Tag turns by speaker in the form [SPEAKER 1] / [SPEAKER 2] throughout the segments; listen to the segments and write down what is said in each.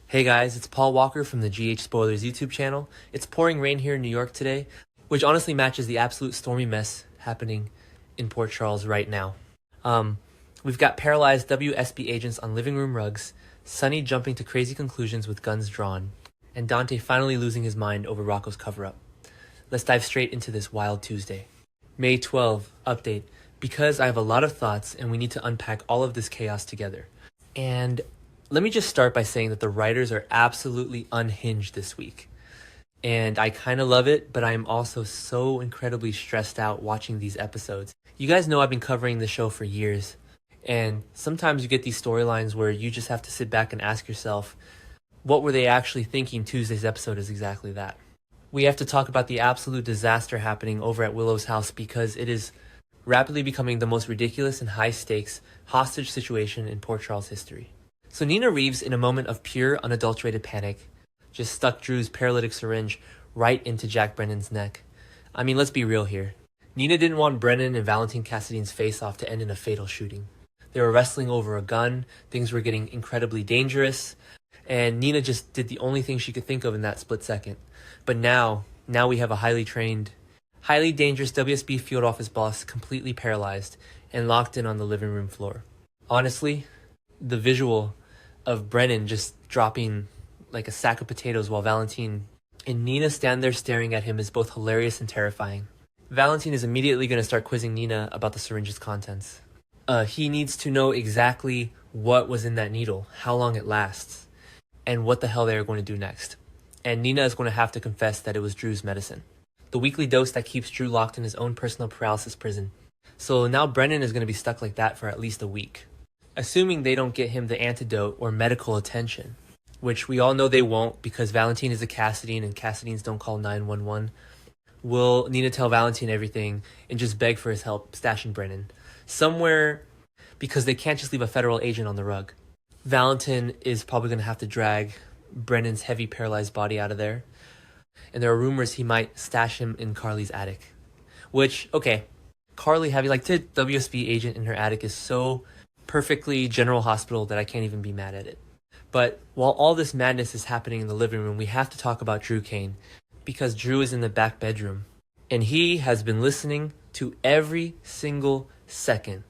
[SPEAKER 1] Hey guys, it's Paul Walker from the GH Spoilers YouTube channel. It's pouring rain here in New York today, which honestly matches the absolute stormy mess happening in Port Charles right now. We've got paralyzed WSB agents on living room rugs, Sonny jumping to crazy conclusions with guns drawn, and Dante finally losing his mind over Rocco's cover-up. Let's dive straight into this wild Tuesday. May 12, update. Because I have a lot of thoughts and we need to unpack all of this chaos together. And let me just start by saying that the writers are absolutely unhinged this week. And I kind of love it, but I'm also so incredibly stressed out watching these episodes. You guys know I've been covering the show for years. And sometimes you get these storylines where you just have to sit back and ask yourself, what were they actually thinking? Tuesday's episode is exactly that. We have to talk about the absolute disaster happening over at Willow's house because it is rapidly becoming the most ridiculous and high-stakes hostage situation in Port Charles history. So Nina Reeves, in a moment of pure, unadulterated panic, just stuck Drew's paralytic syringe right into Jack Brennan's neck. I mean, let's be real here. Nina didn't want Brennan and Valentine Cassidy's face-off to end in a fatal shooting. They were wrestling over a gun, things were getting incredibly dangerous, and Nina just did the only thing she could think of in that split second. But now we have a highly trained, highly dangerous WSB field office boss completely paralyzed and locked in on the living room floor. Honestly, the visual of Brennan just dropping like a sack of potatoes while Valentine and Nina stand there staring at him is both hilarious and terrifying. Valentine is immediately going to start quizzing Nina about the syringe's contents. He needs to know exactly what was in that needle, how long it lasts, and what the hell they are going to do next. And Nina is going to have to confess that it was Drew's medicine. The weekly dose that keeps Drew locked in his own personal paralysis prison. So now Brennan is going to be stuck like that for at least a week. Assuming they don't get him the antidote or medical attention, which we all know they won't because Valentine is a Cassidine and Cassidines don't call 911, will Nina tell Valentine everything and just beg for his help stashing Brennan somewhere because they can't just leave a federal agent on the rug. Valentine is probably going to have to drag Brennan's heavy paralyzed body out of there. And there are rumors he might stash him in Carly's attic. Which, okay, Carly having like the WSB agent in her attic is so perfectly General Hospital that I can't even be mad at it. But while all this madness is happening in the living room, we have to talk about Drew Kane. Because Drew is in the back bedroom. And he has been listening to every single second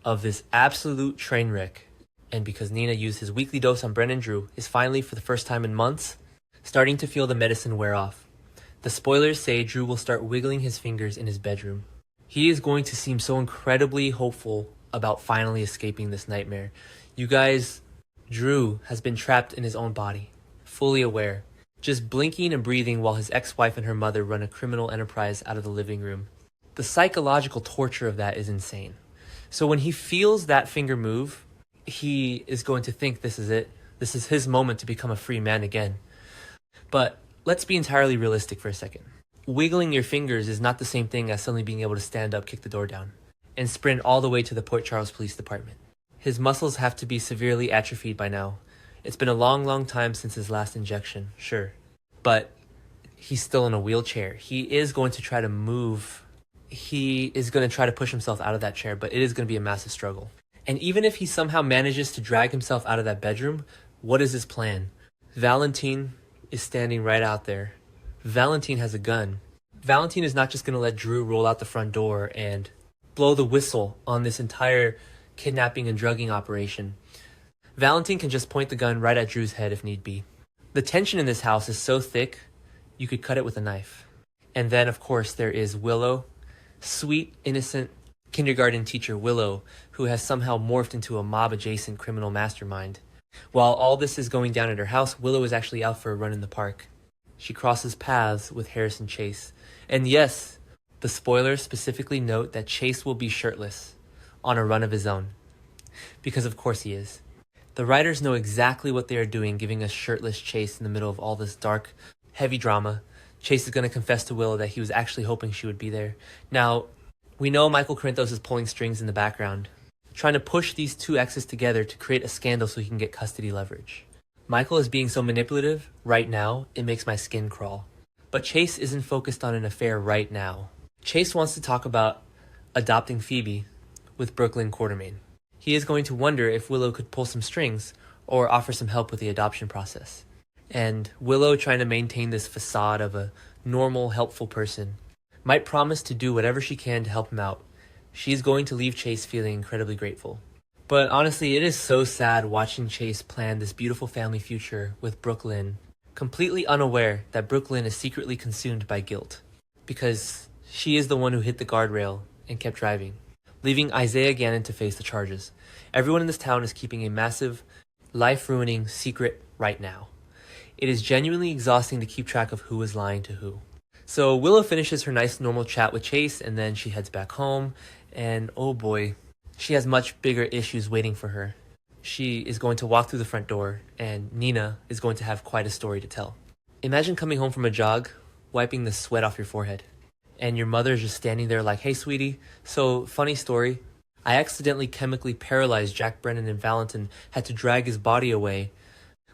[SPEAKER 1] of this absolute train wreck. And because Nina used his weekly dose on Brennan, Drew is finally, for the first time in months, starting to feel the medicine wear off. The spoilers say Drew will start wiggling his fingers in his bedroom. He is going to seem so incredibly hopeful about finally escaping this nightmare. You guys, Drew has been trapped in his own body, fully aware, just blinking and breathing while his ex-wife and her mother run a criminal enterprise out of the living room. The psychological torture of that is insane. So when he feels that finger move, he is going to think this is it. This is his moment to become a free man again. But let's be entirely realistic for a second. Wiggling your fingers is not the same thing as suddenly being able to stand up, kick the door down, and sprint all the way to the Port Charles Police Department. His muscles have to be severely atrophied by now. It's been a long time since his last injection, sure. But he's still in a wheelchair. He is going to try to move. He is going to try to push himself out of that chair, but it is going to be a massive struggle. And even if he somehow manages to drag himself out of that bedroom, what is his plan? Valentine is standing right out there. Valentine has a gun. Valentine is not just going to let Drew roll out the front door and blow the whistle on this entire kidnapping and drugging operation. Valentine can just point the gun right at Drew's head if need be. The tension in this house is so thick, you could cut it with a knife. And then, of course, there is Willow, sweet, innocent kindergarten teacher Willow, who has somehow morphed into a mob-adjacent criminal mastermind. While all this is going down at her house, Willow is actually out for a run in the park. She crosses paths with Harrison Chase. And yes, the spoilers specifically note that Chase will be shirtless on a run of his own. Because of course he is. The writers know exactly what they are doing, giving us shirtless Chase in the middle of all this dark, heavy drama. Chase is going to confess to Willow that he was actually hoping she would be there. Now, we know Michael Corinthos is pulling strings in the background, trying to push these two exes together to create a scandal so he can get custody leverage. Michael is being so manipulative right now, it makes my skin crawl. But Chase isn't focused on an affair right now. Chase wants to talk about adopting Phoebe with Brooklyn Quartermain. He is going to wonder if Willow could pull some strings or offer some help with the adoption process. And Willow, trying to maintain this facade of a normal, helpful person, might promise to do whatever she can to help him out. She's going to leave Chase feeling incredibly grateful. But honestly, it is so sad watching Chase plan this beautiful family future with Brooklyn, completely unaware that Brooklyn is secretly consumed by guilt, because she is the one who hit the guardrail and kept driving, leaving Isaiah Gannon to face the charges. Everyone in this town is keeping a massive, life-ruining secret right now. It is genuinely exhausting to keep track of who is lying to who. So Willow finishes her nice normal chat with Chase, and then she heads back home, and oh boy, she has much bigger issues waiting for her. She is going to walk through the front door, and Nina is going to have quite a story to tell. Imagine coming home from a jog, wiping the sweat off your forehead, and your mother is just standing there like, "Hey sweetie, so funny story. I accidentally chemically paralyzed Jack Brennan, and Valentin had to drag his body away."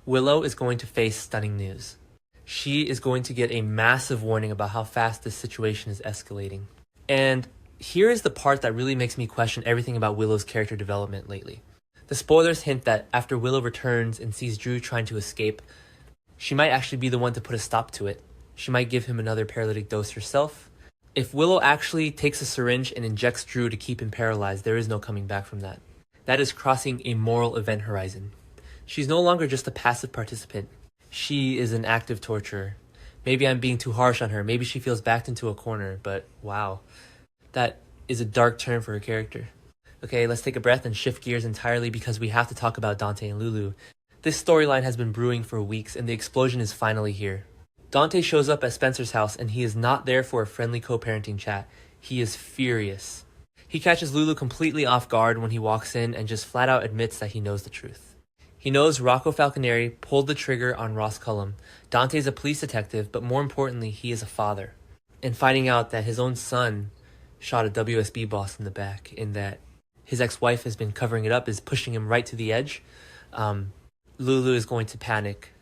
[SPEAKER 1] Willow is going to face stunning news. She is going to get a massive warning about how fast this situation is escalating. And here is the part that really makes me question everything about Willow's character development lately. The spoilers hint that after Willow returns and sees Drew trying to escape, she might actually be the one to put a stop to it. She might give him another paralytic dose herself. If Willow actually takes a syringe and injects Drew to keep him paralyzed, there is no coming back from that. That is crossing a moral event horizon. She's no longer just a passive participant. She is an active torturer. Maybe I'm being too harsh on her. Maybe she feels backed into a corner, but wow. That is a dark turn for her character. Okay, let's take a breath and shift gears entirely because we have to talk about Dante and Lulu. This storyline has been brewing for weeks and the explosion is finally here. Dante shows up at Spencer's house and he is not there for a friendly co-parenting chat. He is furious. He catches Lulu completely off guard when he walks in and just flat out admits that he knows the truth. He knows Rocco Falconeri pulled the trigger on Ross Cullum. Dante is a police detective, but more importantly, he is a father. And finding out that his own son shot a WSB boss in the back and that his ex-wife has been covering it up is pushing him right to the edge. Lulu is going to panic.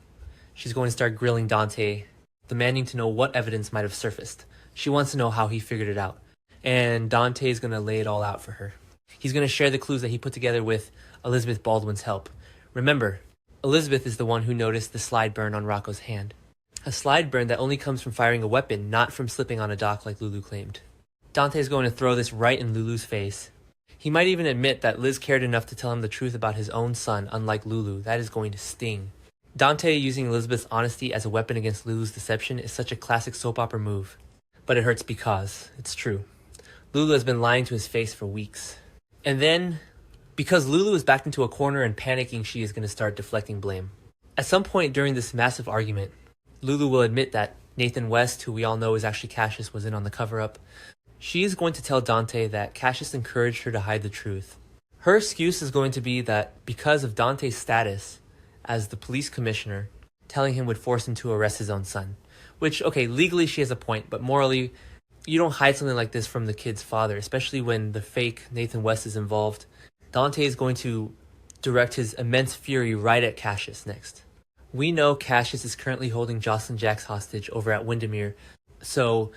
[SPEAKER 1] She's going to start grilling Dante, demanding to know what evidence might have surfaced. She wants to know how he figured it out. And Dante is going to lay it all out for her. He's going to share the clues that he put together with Elizabeth Baldwin's help. Remember, Elizabeth is the one who noticed the slide burn on Rocco's hand. A slide burn that only comes from firing a weapon, not from slipping on a dock like Lulu claimed. Dante is going to throw this right in Lulu's face. He might even admit that Liz cared enough to tell him the truth about his own son, unlike Lulu. That is going to sting. Dante using Elizabeth's honesty as a weapon against Lulu's deception is such a classic soap opera move. But it hurts because it's true. Lulu has been lying to his face for weeks. And then, because Lulu is backed into a corner and panicking, she is going to start deflecting blame. At some point during this massive argument, Lulu will admit that Nathan West, who we all know is actually Cassius, was in on the cover-up. She is going to tell Dante that Cassius encouraged her to hide the truth. Her excuse is going to be that because of Dante's status as the police commissioner, telling him would force him to arrest his own son. Which, okay, legally she has a point, but morally, you don't hide something like this from the kid's father, especially when the fake Nathan West is involved. Dante is going to direct his immense fury right at Cassius next. We know Cassius is currently holding Jocelyn Jacks hostage over at Windermere, so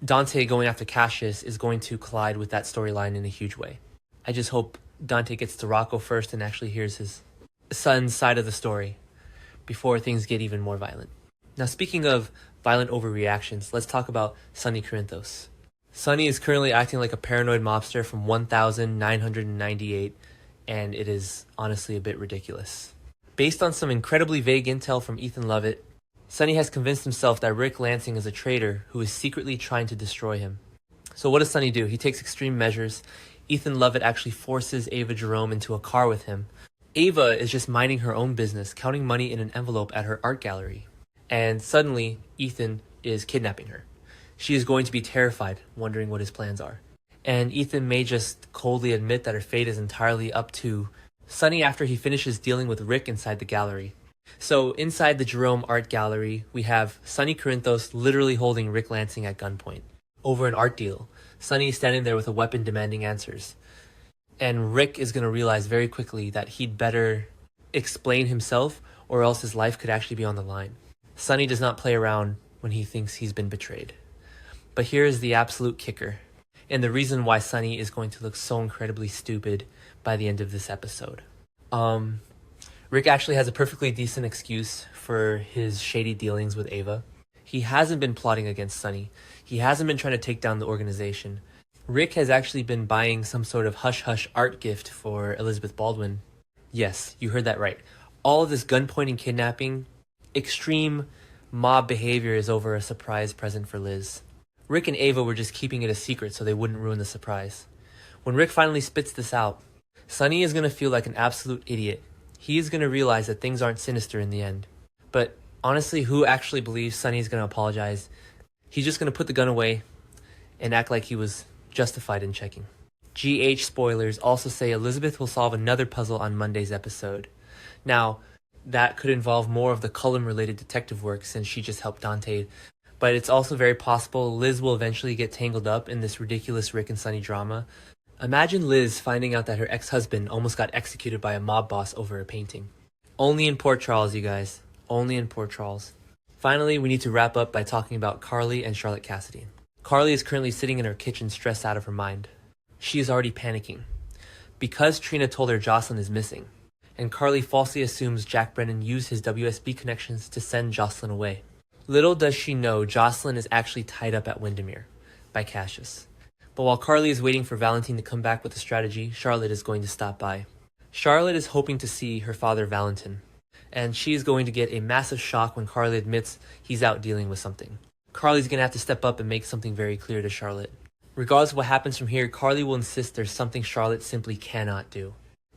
[SPEAKER 1] Dante going after Cassius is going to collide with that storyline in a huge way. I just hope Dante gets to Rocco first and actually hears his son's side of the story before things get even more violent. Now, speaking of violent overreactions, let's talk about Sonny Corinthos. Sonny is currently acting like a paranoid mobster from 1998, and it is honestly a bit ridiculous. Based on some incredibly vague intel from Ethan Lovett, Sonny has convinced himself that Rick Lansing is a traitor who is secretly trying to destroy him. So what does Sonny do? He takes extreme measures. Ethan Lovett actually forces Ava Jerome into a car with him. Ava is just minding her own business, counting money in an envelope at her art gallery. And suddenly, Ethan is kidnapping her. She is going to be terrified, wondering what his plans are. And Ethan may just coldly admit that her fate is entirely up to Sonny after he finishes dealing with Rick inside the gallery. So inside the Jerome Art Gallery, we have Sonny Corinthos literally holding Rick Lansing at gunpoint over an art deal. Sonny is standing there with a weapon demanding answers. And Rick is going to realize very quickly that he'd better explain himself or else his life could actually be on the line. Sonny does not play around when he thinks he's been betrayed. But here is the absolute kicker, and the reason why Sonny is going to look so incredibly stupid by the end of this episode. Rick Rick actually has a perfectly decent excuse for his shady dealings with Ava. He hasn't been plotting against Sonny. He hasn't been trying to take down the organization. Rick has actually been buying some sort of hush-hush art gift for Elizabeth Baldwin. Yes, you heard that right. All of this gun-pointing kidnapping, extreme mob behavior is over a surprise present for Liz. Rick and Ava were just keeping it a secret so they wouldn't ruin the surprise. When Rick finally spits this out, Sonny is going to feel like an absolute idiot. He is going to realize that things aren't sinister in the end. But honestly, who actually believes Sonny is going to apologize? He's just going to put the gun away and act like he was justified in checking. GH spoilers also say Elizabeth will solve another puzzle on Monday's episode. Now, that could involve more of the Cullum-related detective work since she just helped Dante, but it's also very possible Liz will eventually get tangled up in this ridiculous Rick and Sonny drama. Imagine Liz finding out that her ex-husband almost got executed by a mob boss over a painting. Only in Port Charles, you guys. Only in Port Charles. Finally, we need to wrap up by talking about Carly and Charlotte Cassidy. Carly is currently sitting in her kitchen stressed out of her mind. She is already panicking. Because Trina told her Jocelyn is missing, and Carly falsely assumes Jack Brennan used his WSB connections to send Jocelyn away. Little does she know Jocelyn is actually tied up at Windermere by Cassius. But while Carly is waiting for Valentine to come back with a strategy, Charlotte is going to stop by. Charlotte is hoping to see her father Valentin, and she is going to get a massive shock when Carly admits he's out dealing with something. Carly's going to have to step up and make something very clear to Charlotte. Regardless of what happens from here, Carly will insist there's something Charlotte simply cannot do.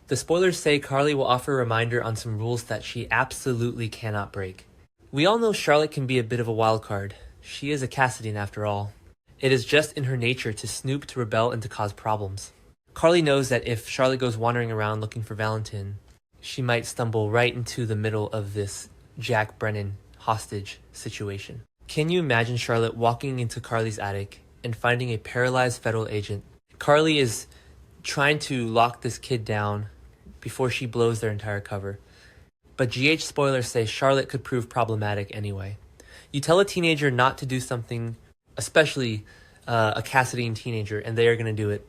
[SPEAKER 1] The spoilers say Carly will offer a reminder on some rules that she absolutely cannot break. We all know Charlotte can be a bit of a wild card. She is a Cassidian after all. It is just in her nature to snoop, to rebel, and to cause problems. Carly knows that if Charlotte goes wandering around looking for Valentin, she might stumble right into the middle of this Jack Brennan hostage situation. Can you imagine Charlotte walking into Carly's attic and finding a paralyzed federal agent? Carly is trying to lock this kid down before she blows their entire cover. But GH spoilers say Charlotte could prove problematic anyway. You tell a teenager not to do something, especially a Cassidian teenager, and they are going to do it.